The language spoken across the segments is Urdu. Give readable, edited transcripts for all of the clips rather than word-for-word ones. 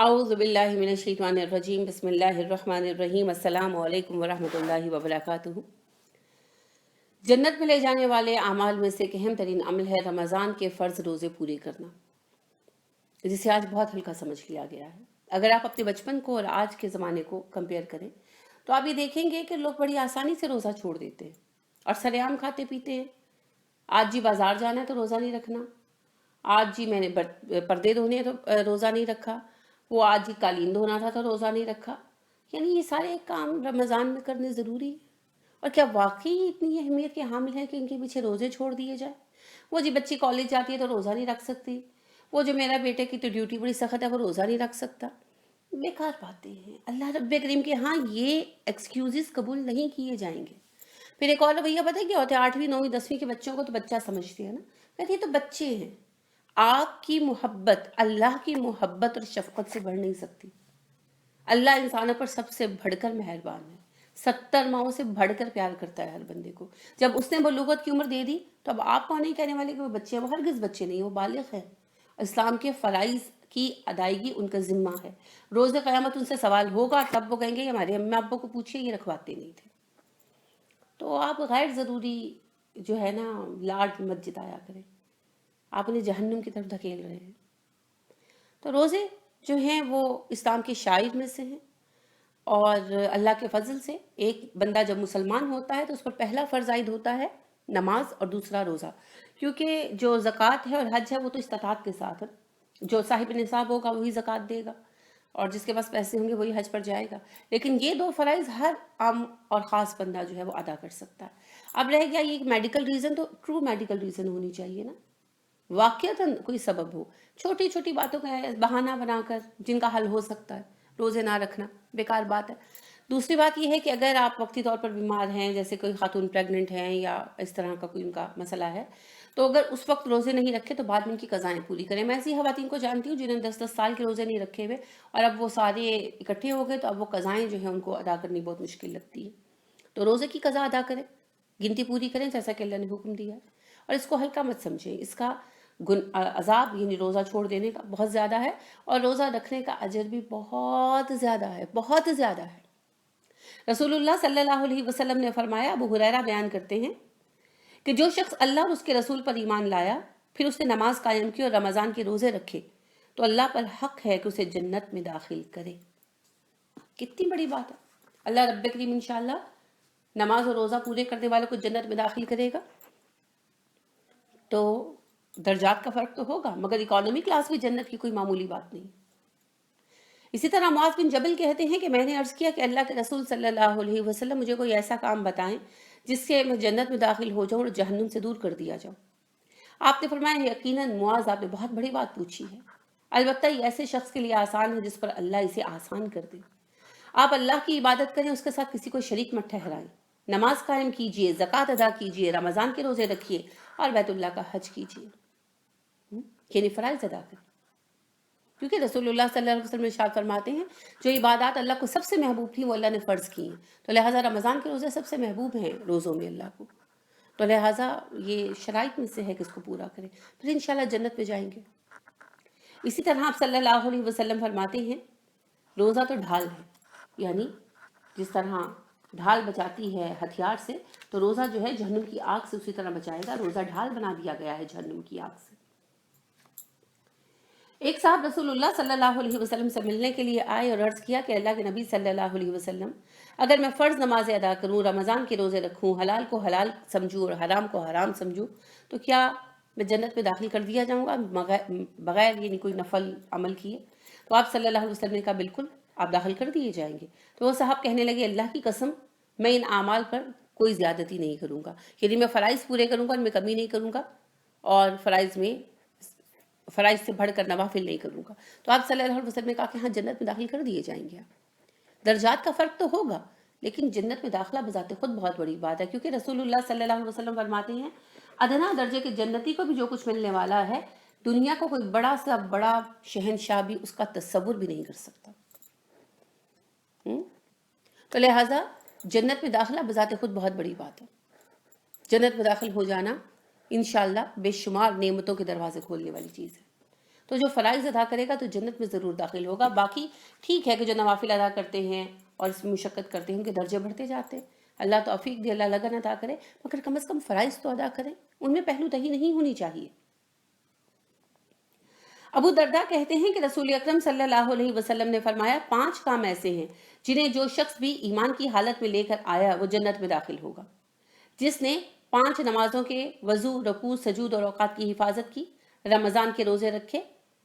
اعوذ باللہ من الشیطان الرجیم بسم اللہ الرحمن الرحیم السلام علیکم ورحمۃ اللہ وبرکاتہ۔ جنت میں لے جانے والے اعمال میں سے ایک اہم ترین عمل ہے رمضان کے فرض روزے پورے کرنا، جسے آج بہت ہلکا سمجھ لیا گیا ہے۔ اگر آپ اپنے بچپن کو اور آج کے زمانے کو کمپیئر کریں تو آپ یہ دیکھیں گے کہ لوگ بڑی آسانی سے روزہ چھوڑ دیتے ہیں اور سرعام کھاتے پیتے ہیں۔ آج جی بازار جانا ہے تو روزہ نہیں رکھنا، آج جی میں نے پردے دھونے ہیں تو روزہ نہیں رکھا، وہ آج ہی قالین دھونا تھا تو روزہ نہیں رکھا۔ یعنی یہ سارے کام رمضان میں کرنے ضروری ہے؟ اور کیا واقعی اتنی اہمیت کے حامل ہیں کہ ان کے پیچھے روزے چھوڑ دیے جائیں؟ وہ جی بچی کالج جاتی ہے تو روزہ نہیں رکھ سکتی، وہ جو میرا بیٹے کی تو ڈیوٹی بڑی سخت ہے وہ روزہ نہیں رکھ سکتا۔ بیکار باتیں ہیں، اللہ رب کریم کے ہاں یہ ایکسکیوزز قبول نہیں کیے جائیں گے۔ پھر ایک اور رویہ پتہ ہے کیا ہوتا ہے؟ 8ویں 9ویں 10ویں کے بچوں کو تو بچہ سمجھتے ہیں نا، کہتے یہ تو بچے ہیں۔ آپ کی محبت اللہ کی محبت اور شفقت سے بڑھ نہیں سکتی۔ اللہ انسانوں پر سب سے بڑھ کر مہربان ہے، 70 ماؤں سے بڑھ کر پیار کرتا ہے ہر بندے کو۔ جب اس نے بلوغت کی عمر دے دی تو اب آپ کو نہیں کہنے والے کہ وہ بچے ہیں، وہ ہرگز بچے نہیں، وہ بالغ ہے۔ اسلام کے فرائض کی ادائیگی ان کا ذمہ ہے۔ روز قیامت ان سے سوال ہوگا، تب وہ کہیں گے ہمارے امی ابو کو پوچھیے یہ رکھواتے نہیں تھے۔ تو آپ غیر ضروری جو ہے نا لاڈ مت جتایا کریں، آپ انہیں جہنم کی طرف دھکیل رہے ہیں۔ تو روزے جو ہیں وہ اسلام کے شعائر میں سے ہیں، اور اللہ کے فضل سے ایک بندہ جب مسلمان ہوتا ہے تو اس پر پہلا فرض عائد ہوتا ہے نماز اور دوسرا روزہ، کیونکہ جو زکوٰۃ ہے اور حج ہے وہ تو استطاعت کے ساتھ ہے۔ جو صاحب نصاب ہوگا وہی زکوٰۃ دے گا، اور جس کے پاس پیسے ہوں گے وہی حج پر جائے گا۔ لیکن یہ دو فرائض ہر عام اور خاص بندہ جو ہے وہ ادا کر سکتا ہے۔ اب رہ گیا یہ میڈیکل ریزن، تو ٹرو میڈیکل ریزن ہونی چاہیے نا، واقعتاً کوئی سبب ہو۔ چھوٹی چھوٹی باتوں کا بہانہ بنا کر جن کا حل ہو سکتا ہے روزے نہ رکھنا بیکار بات ہے۔ دوسری بات یہ ہے کہ اگر آپ وقتی طور پر بیمار ہیں، جیسے کوئی خاتون پریگننٹ ہیں یا اس طرح کا کوئی ان کا مسئلہ ہے، تو اگر اس وقت روزے نہیں رکھے تو بعد میں ان کی قضائیں پوری کریں۔ میں ایسی خواتین کو جانتی ہوں جنہوں نے 10 سال کے روزے نہیں رکھے ہوئے، اور اب وہ سارے اکٹھے ہو گئے تو اب وہ قضائیں جو ہیں ان کو ادا کرنی بہت مشکل لگتی ہے۔ تو روزے کی قضا ادا کریں، گنتی پوری کریں جیسا کہ اللہ نے حکم دیا ہے، اور اس کو ہلکا مت سمجھیں۔ اس کا عذاب یعنی روزہ چھوڑ دینے کا بہت زیادہ ہے، اور روزہ رکھنے کا اجر بھی بہت زیادہ ہے، بہت زیادہ ہے۔ رسول اللہ صلی اللہ علیہ وسلم نے فرمایا، ابو ہریرہ بیان کرتے ہیں کہ جو شخص اللہ اور اس کے رسول پر ایمان لایا، پھر اس نے نماز قائم کی اور رمضان کے روزے رکھے، تو اللہ پر حق ہے کہ اسے جنت میں داخل کرے۔ کتنی بڑی بات ہے! اللہ رب کریم انشاءاللہ نماز اور روزہ پورے کرنے والوں کو جنت میں داخل کرے گا۔ تو درجات کا فرق تو ہوگا، مگر اکانومی کلاس بھی جنت کی کوئی معمولی بات نہیں۔ اسی طرح معاذ بن جبل کہتے ہیں کہ میں نے عرض کیا کہ اللہ کے رسول صلی اللہ علیہ وسلم مجھے کوئی ایسا کام بتائیں جس سے میں جنت میں داخل ہو جاؤں اور جہنم سے دور کر دیا جاؤں۔ آپ نے فرمایا یقیناً معاذ، آپ نے بہت بڑی بات پوچھی ہے، البتہ یہ ایسے شخص کے لیے آسان ہے جس پر اللہ اسے آسان کر دے۔ آپ اللہ کی عبادت کریں، اس کے ساتھ کسی کو شریک مت ٹھہرائیں، نماز قائم کیجئے، زکوٰۃ ادا کیجئے، رمضان کے روزے رکھیے اور بیت اللہ کا حج کیجئے، یعنی فرائض ادا کریں۔ کیونکہ رسول اللہ صلی اللہ علیہ وسلم ارشاد فرماتے ہیں جو عبادات اللہ کو سب سے محبوب تھی وہ اللہ نے فرض کی ہیں، تو لہٰذا رمضان کے روزے سب سے محبوب ہیں روزوں میں اللہ کو، تو لہٰذا یہ شرائط میں سے ہے کہ اس کو پورا کریں، پھر انشاءاللہ جنت میں جائیں گے۔ اسی طرح آپ صلی اللہ علیہ وسلم فرماتے ہیں روزہ تو ڈھال ہے، یعنی جس طرح ڈھال بچاتی ہے ہتھیار سے، تو روزہ جو ہے جہنم کی آگ سے اسی طرح بچائے گا۔ روزہ ڈھال بنا دیا گیا ہے جہنم کی آگ سے۔ ایک صاحب رسول اللہ صلی اللہ علیہ وسلم سے ملنے کے لیے آئے اور عرض کیا کہ اللہ کے نبی صلی اللہ علیہ وسلم، اگر میں فرض نمازیں ادا کروں، رمضان کے روزے رکھوں، حلال کو حلال سمجھوں اور حرام کو حرام سمجھوں، تو کیا میں جنت میں داخل کر دیا جاؤں گا بغیر یعنی کوئی نفل عمل کیے؟ تو آپ صلی اللہ علیہ وسلم نے کہا بالکل، آپ داخل کر دیے جائیں گے۔ تو وہ صاحب کہنے لگے اللہ کی قسم، میں ان اعمال پر کوئی زیادتی نہیں کروں گا، یعنی میں فرائض پورے کروں گا، ان میں کمی نہیں کروں گا، اور فرائض سے بڑھ کر نوافل نہیں کروں گا۔ تو آپ صلی اللہ علیہ وسلم نے کہا کہ ہاں جنت میں داخل کر دیے جائیں گے۔ درجات کا فرق تو ہوگا، لیکن جنت میں داخلہ بذات خود بہت بڑی بات ہے، کیونکہ رسول اللہ صلی اللہ علیہ وسلم فرماتے ہیں ادنا درجے کے جنتی کو بھی جو کچھ ملنے والا ہے، دنیا کو کوئی بڑا سا بڑا شہنشاہ بھی اس کا تصور بھی نہیں کر سکتا۔ تو لہٰذا جنت میں داخلہ بذات خود بہت بڑی بات ہے۔ جنت میں داخل ہو جانا انشاءاللہ بے شمار نعمتوں کے دروازے کھولنے والی چیز ہے۔ تو جو فرائض ادا کرے گا تو جنت میں ضرور داخل ہوگا. باقی ٹھیک ہے کہ جو نوافل ادا کرتے ہیں اور اس میں مشقت کرتے ہیں ان کے درجے بڑھتے جاتے ہیں. اللہ توفیق دے, اللہ لگن ادا کرے, مگر کم از کم فرائض تو ادا کریں, ان میں پہلو دہی نہیں ہونی چاہیے. ابو درداء کہتے ہیں کہ رسول اکرم صلی اللہ علیہ وسلم نے فرمایا 5 کام ایسے ہیں جنہیں جو شخص بھی ایمان کی حالت میں لے کر آیا وہ جنت میں داخل ہوگا. جس نے 5 نمازوں کے وضو, رکوع, سجود اور اوقات کی حفاظت کی, رمضان کے روزے رکھے,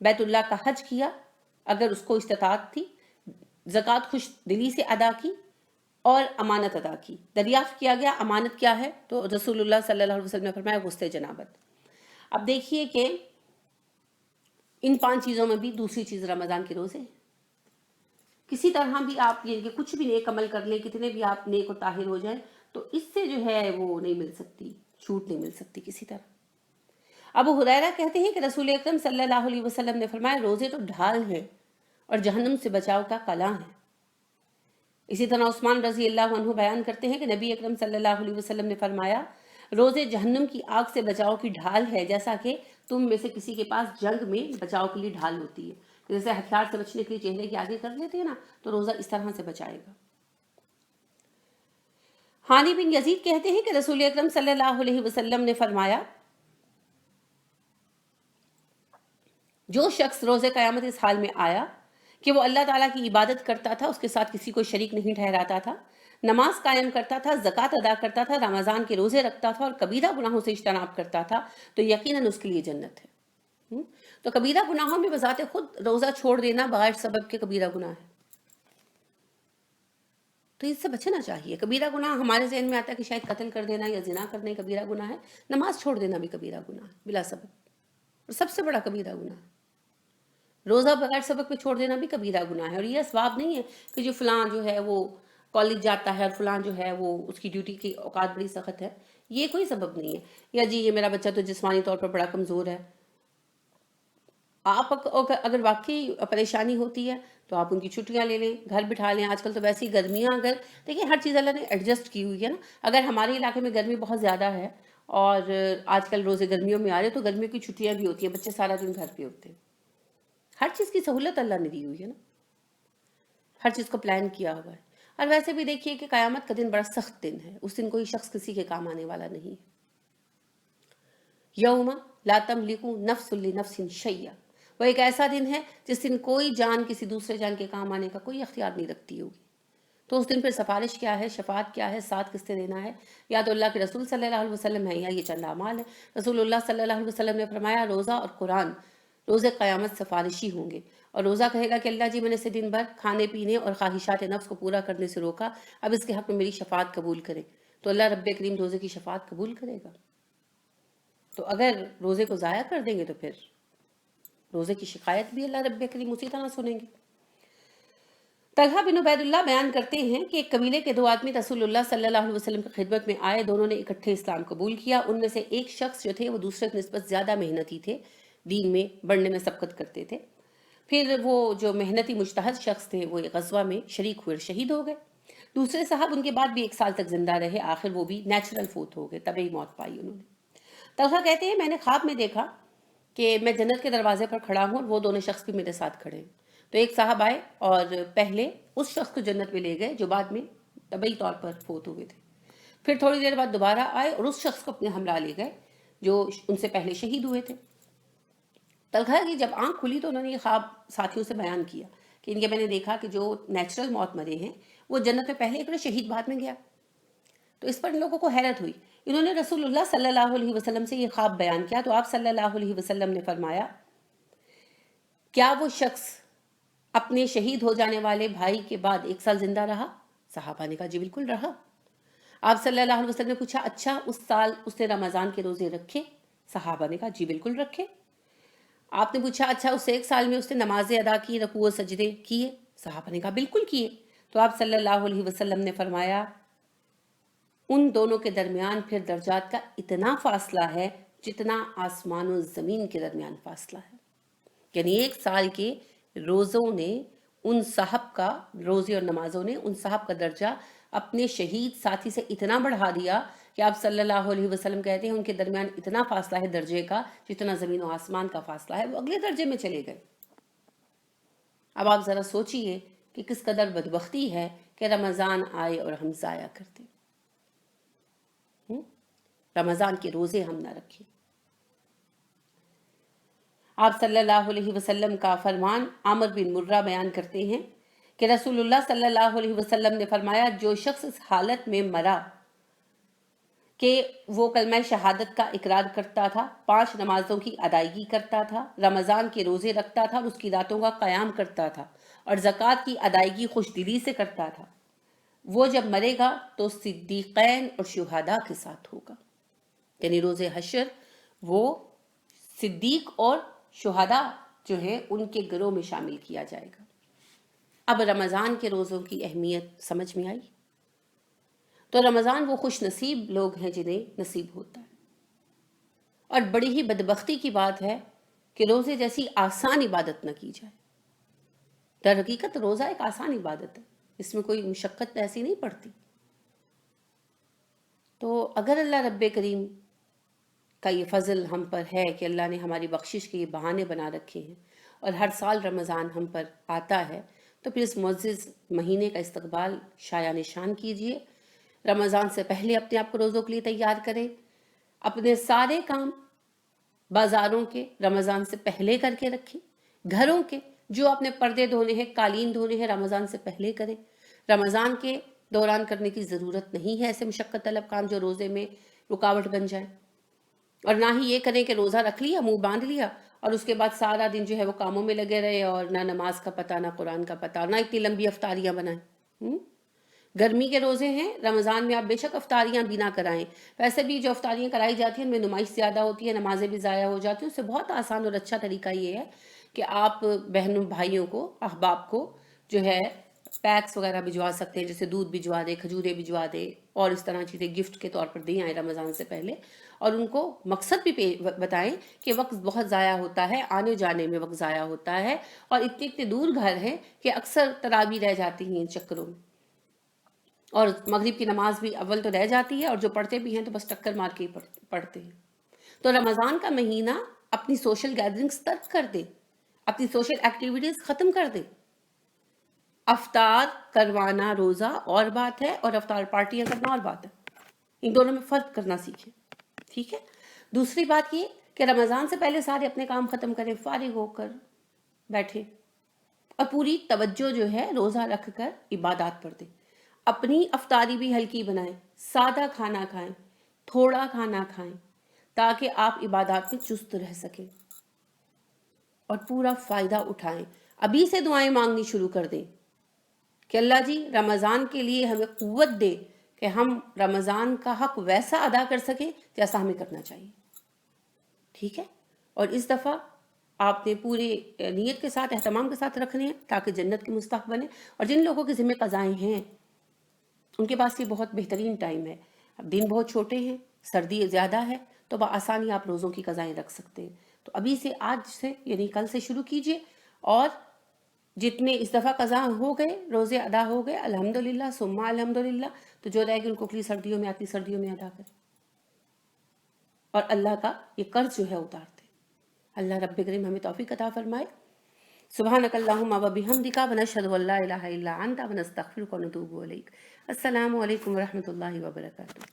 بیت اللہ کا حج کیا اگر اس کو استطاعت تھی, زکوٰۃ خوش دلی سے ادا کی اور امانت ادا کی. دریافت کیا گیا امانت کیا ہے تو رسول اللہ صلی اللہ علیہ وسلم نے فرمایا غسل جنابت. اب دیکھیے کہ ان 5 چیزوں میں بھی دوسری چیز رمضان کے روزے. کسی طرح بھی آپ یہ کہ کچھ بھی نیک عمل کر لیں, کتنے بھی آپ نیک و طاہر ہو جائیں, تو اس سے جو ہے وہ نہیں مل سکتی, چھوٹ نہیں مل سکتی کسی طرح. ابو ہریرہ کہتے ہیں کہ رسول اکرم صلی اللہ علیہ وسلم نے فرمایا روزے تو ڈھال ہیں اور جہنم سے بچاؤ کا قلعہ ہے. اسی طرح عثمان رضی اللہ عنہ بیان کرتے ہیں کہ نبی اکرم صلی اللہ علیہ وسلم نے فرمایا روزے جہنم کی آگ سے بچاؤ کی ڈھال ہے, جیسا کہ تم میں سے کسی کے پاس جنگ میں بچاؤ کے لیے ڈھال ہوتی ہے. جیسے ہتھیار سے بچنے کے لیے چہرے کے آگے کر لیتے ہیں نا, تو روزہ اس طرح سے بچائے گا. ہانی بن یزید کہتے ہیں کہ رسول اکرم صلی اللہ علیہ وسلم نے فرمایا جو شخص روز قیامت اس حال میں آیا کہ وہ اللہ تعالیٰ کی عبادت کرتا تھا, اس کے ساتھ کسی کو شریک نہیں ٹھہراتا تھا, نماز قائم کرتا تھا, زکوٰۃ ادا کرتا تھا, رمضان کے روزے رکھتا تھا اور کبیرہ گناہوں سے اجتناب کرتا تھا, تو یقیناً اس کے لیے جنت ہے. تو کبیرہ گناہوں میں بذات خود روزہ چھوڑ دینا بغیر سبب کے کبیرہ گناہ ہے, تو اس سے بچنا چاہیے. کبیرہ گناہ ہمارے ذہن میں آتا ہے کہ شاید قتل کر دینا یا زنا کرنے کبیرہ گناہ ہے, نماز چھوڑ دینا بھی کبیرہ گناہ ہے بلا سبب, اور سب سے بڑا کبیرہ گناہ ہے. روزہ بغیر سبب پہ چھوڑ دینا بھی کبیرہ گناہ ہے, اور یہ اسباب نہیں ہے کہ جو فلاں جو ہے وہ کالج جاتا ہے اور فلاں جو ہے وہ اس کی ڈیوٹی کی اوقات بڑی سخت ہے, یہ کوئی سبب نہیں ہے. یا جی یہ میرا بچہ تو جسمانی طور پر بڑا کمزور ہے. آپ اگر واقعی پریشانی ہوتی ہے تو آپ ان کی چھٹیاں لے لیں, گھر بٹھا لیں. آج کل تو ویسی گرمیاں, اگر دیکھیں ہر چیز اللہ نے ایڈجسٹ کی ہوئی ہے نا. اگر ہمارے علاقے میں گرمی بہت زیادہ ہے اور آج کل روزے گرمیوں میں آ رہے, تو گرمیوں کی چھٹیاں بھی ہوتی ہیں, بچے سارا دن گھر پہ ہوتے ہیں. ہر چیز کی سہولت اللہ نے دی ہوئی ہے نا, ہر چیز کو پلان کیا ہوا ہے. اور ویسے بھی دیکھیے کہ قیامت کا دن بڑا سخت دن ہے, اس دن کوئی شخص کسی کے کام آنے والا نہیں ہے. یوم لا تملک نفس لنفس شیئا, وہ ایک ایسا دن ہے جس دن کوئی جان کسی دوسرے جان کے کام آنے کا کوئی اختیار نہیں رکھتی ہوگی. تو اس دن پھر سفارش کیا ہے, شفاعت کیا ہے, ساتھ کس نے دینا ہے؟ یا تو اللہ کے رسول صلی اللہ علیہ وسلم ہے یا یہ چند اعمال ہے. رسول اللہ صلی اللہ علیہ وسلم نے فرمایا روزہ اور قرآن روزے قیامت سفارشی ہوں گے. اور روزہ کہے گا کہ اللہ جی میں نے اسے دن بھر کھانے پینے اور خواہشات نفس کو پورا کرنے سے روکا, اب اس کے حق میں میری شفاعت قبول کرے. تو اللہ رب کریم روزے کی شفاعت قبول کرے گا. تو اگر روزے کو ضائع کر دیں گے تو پھر روزے کی شکایت بھی اللہ رب کریم اسی طرح سنیں گے. طلحہ بن عبید اللہ بیان کرتے ہیں کہ ایک قبیلے کے 2 آدمی رسول اللہ صلی اللہ علیہ وسلم کی خدمت میں آئے. دونوں نے اکٹھے اسلام قبول کیا. ان میں سے ایک شخص جو تھے وہ دوسرے کی نسبت زیادہ محنتی تھے, دین میں بڑھنے میں سبقت کرتے تھے. پھر وہ جو محنتی مجتہد شخص تھے وہ ایک غزوہ میں شریک ہوئے, شہید ہو گئے. دوسرے صاحب ان کے بعد بھی 1 سال تک زندہ رہے, آخر وہ بھی نیچرل فوت ہو گئے, طبعی موت پائی انہوں نے. طلحہ کہتے ہیں میں نے خواب میں دیکھا کہ میں جنت کے دروازے پر کھڑا ہوں اور وہ دونوں شخص بھی میرے ساتھ کھڑے ہیں. تو ایک صاحب آئے اور پہلے اس شخص کو جنت میں لے گئے جو بعد میں طبعی طور پر فوت ہوئے تھے. پھر تھوڑی دیر بعد دوبارہ آئے اور اس شخص کو اپنے ہمراہ لے گئے جو ان سے پہلے شہید ہوئے تھے. طلحہ کی جب آنکھ کھلی تو انہوں نے یہ خواب ساتھیوں سے بیان کیا کہ ان کے میں نے دیکھا کہ جو نیچرل موت مرے ہیں وہ جنت میں پہلے ایک شہید بعد میں گیا. تو اس پر ان لوگوں کو حیرت ہوئی. انہوں نے رسول اللہ صلی اللہ علیہ وسلم سے یہ خواب بیان کیا تو آپ صلی اللہ علیہ وسلم نے فرمایا کیا وہ شخص اپنے شہید ہو جانے والے بھائی کے بعد 1 سال زندہ رہا؟ صحابہ نے کہا جی بالکل رہا. آپ صلی اللہ علیہ وسلم نے پوچھا اچھا اس سال اس نے رمضان کے روزے رکھے؟ صحابہ نے کہا جی بالکل رکھے. آپ نے پوچھا اچھا اس 1 سال میں اس نے نمازیں ادا کی, رکوع و سجدے کیے؟ صحابہ نے کہا بالکل کیے. تو آپ صلی اللہ علیہ وسلم نے فرمایا ان دونوں کے درمیان پھر درجات کا اتنا فاصلہ ہے جتنا آسمان و زمین کے درمیان فاصلہ ہے. یعنی 1 سال کے روزوں نے ان صاحب کا, روزے اور نمازوں نے ان صاحب کا درجہ اپنے شہید ساتھی سے اتنا بڑھا دیا کہ آپ صلی اللہ علیہ وسلم کہتے ہیں ان کے درمیان اتنا فاصلہ ہے درجے کا جتنا زمین و آسمان کا فاصلہ ہے، وہ اگلے درجے میں چلے گئے۔ اب آپ ذرا سوچئے کہ کس قدر بدبختی ہے کہ رمضان آئے اور ہم ضائع کرتے، رمضان کے روزے ہم نہ رکھیں۔ آپ صلی اللہ علیہ وسلم کا فرمان عامر بن مرہ بیان کرتے ہیں کہ رسول اللہ صلی اللہ علیہ وسلم نے فرمایا، جو شخص اس حالت میں مرا کہ وہ کلمہ شہادت کا اقرار کرتا تھا، 5 نمازوں کی ادائیگی کرتا تھا، رمضان کے روزے رکھتا تھا اور اس کی راتوں کا قیام کرتا تھا اور زکوٰۃ کی ادائیگی خوش دلی سے کرتا تھا، وہ جب مرے گا تو صدیقین اور شہداء کے ساتھ ہوگا۔ یعنی روز حشر وہ صدیق اور شہداء جو ہیں ان کے گروہ میں شامل کیا جائے گا۔ اب رمضان کے روزوں کی اہمیت سمجھ میں آئی؟ تو رمضان وہ خوش نصیب لوگ ہیں جنہیں نصیب ہوتا ہے، اور بڑی ہی بدبختی کی بات ہے کہ روزے جیسی آسان عبادت نہ کی جائے۔ در حقیقت روزہ ایک آسان عبادت ہے، اس میں کوئی مشقت ایسی نہیں پڑتی۔ تو اگر اللہ رب کریم کا یہ فضل ہم پر ہے کہ اللہ نے ہماری بخشش کے یہ بہانے بنا رکھے ہیں اور ہر سال رمضان ہم پر آتا ہے، تو پھر اس معزز مہینے کا استقبال شایان نشان کیجئے۔ رمضان سے پہلے اپنے آپ کو روزوں کے لیے تیار کریں، اپنے سارے کام بازاروں کے رمضان سے پہلے کر کے رکھیں، گھروں کے جو اپنے پردے دھونے ہیں، قالین دھونے ہیں، رمضان سے پہلے کریں۔ رمضان کے دوران کرنے کی ضرورت نہیں ہے ایسے مشقت طلب کام جو روزے میں رکاوٹ بن جائیں، اور نہ ہی یہ کریں کہ روزہ رکھ لیا، منہ باندھ لیا اور اس کے بعد سارا دن جو ہے وہ کاموں میں لگے رہے اور نہ نماز کا پتہ، نہ قرآن کا پتہ، نہ اتنی لمبی افطاریاں بنائیں۔ گرمی کے روزے ہیں، رمضان میں آپ بے شک افطاریاں بھی نہ کرائیں، ویسے بھی جو افطاریاں کرائی جاتی ہیں ان میں نمائش زیادہ ہوتی ہے، نمازیں بھی ضائع ہو جاتی ہیں۔ اس سے بہت آسان اور اچھا طریقہ یہ ہے کہ آپ بہنوں بھائیوں کو، احباب کو جو ہے پیکس وغیرہ بھجوا سکتے ہیں، جیسے دودھ بھجوا دے، کھجوریں بھجوا دے اور اس طرح چیزیں گفٹ کے طور پر دیں آئیں رمضان سے پہلے، اور ان کو مقصد بھی بتائیں کہ وقت بہت ضائع ہوتا ہے، آنے جانے میں وقت ضائع ہوتا ہے، اور اتنے اتنے دور گھر ہیں کہ اکثر تراویح رہ جاتی ہیں ان چکروں میں، اور مغرب کی نماز بھی اول تو رہ جاتی ہے، اور جو پڑھتے بھی ہیں تو بس ٹکر مار کے ہی پڑھتے ہیں۔ تو رمضان کا مہینہ اپنی سوشل گیدرنگز ترک کر دیں، اپنی سوشل ایکٹیویٹیز ختم کر دیں۔ افطار کروانا روزہ اور بات ہے اور افطار پارٹیاں کرنا اور بات ہے، ان دونوں میں فرق کرنا سیکھیں، ٹھیک ہے؟ دوسری بات یہ کہ رمضان سے پہلے سارے اپنے کام ختم کریں، فارغ ہو کر بیٹھے اور پوری توجہ جو ہے روزہ رکھ کر عبادات پر دیں۔ اپنی افطاری بھی ہلکی بنائیں، سادہ کھانا کھائیں، تھوڑا کھانا کھائیں، تاکہ آپ عبادات میں چست رہ سکیں اور پورا فائدہ اٹھائیں۔ ابھی سے دعائیں مانگنی شروع کر دیں کہ اللہ جی رمضان کے لیے ہمیں قوت دے کہ ہم رمضان کا حق ویسا ادا کر سکیں جیسا ہمیں کرنا چاہیے، ٹھیک ہے؟ اور اس دفعہ آپ نے پورے نیت کے ساتھ، اہتمام کے ساتھ رکھنے ہیں تاکہ جنت کے مستحق بنے۔ اور جن لوگوں کے ذمہ قضائیں ہیں ان کے پاس یہ بہت بہترین ٹائم ہے، اب دن بہت چھوٹے ہیں، سردی زیادہ ہے، تو بآسانی آپ روزوں کی قضائیں رکھ سکتے ہیں۔ تو ابھی سے، آج سے یعنی کل سے شروع کیجئے، اور جتنے اس دفعہ قضا ہو گئے، روزے ادا ہو گئے، الحمدللہ ثم الحمدللہ، تو جو رہ گئے ان کو اگلی سردیوں میں، آتی سردیوں میں ادا کریں اور اللہ کا یہ قرض جو ہے اتارتے۔ اللہ رب کریم ہمیں توفیق عطا فرمائے۔ سبحانک اللہم و بحمدک ونشہد ان لا الہ الا انت ونستغفرک ونتوب الیک۔ السلام علیکم ورحمۃ اللہ وبرکاتہ۔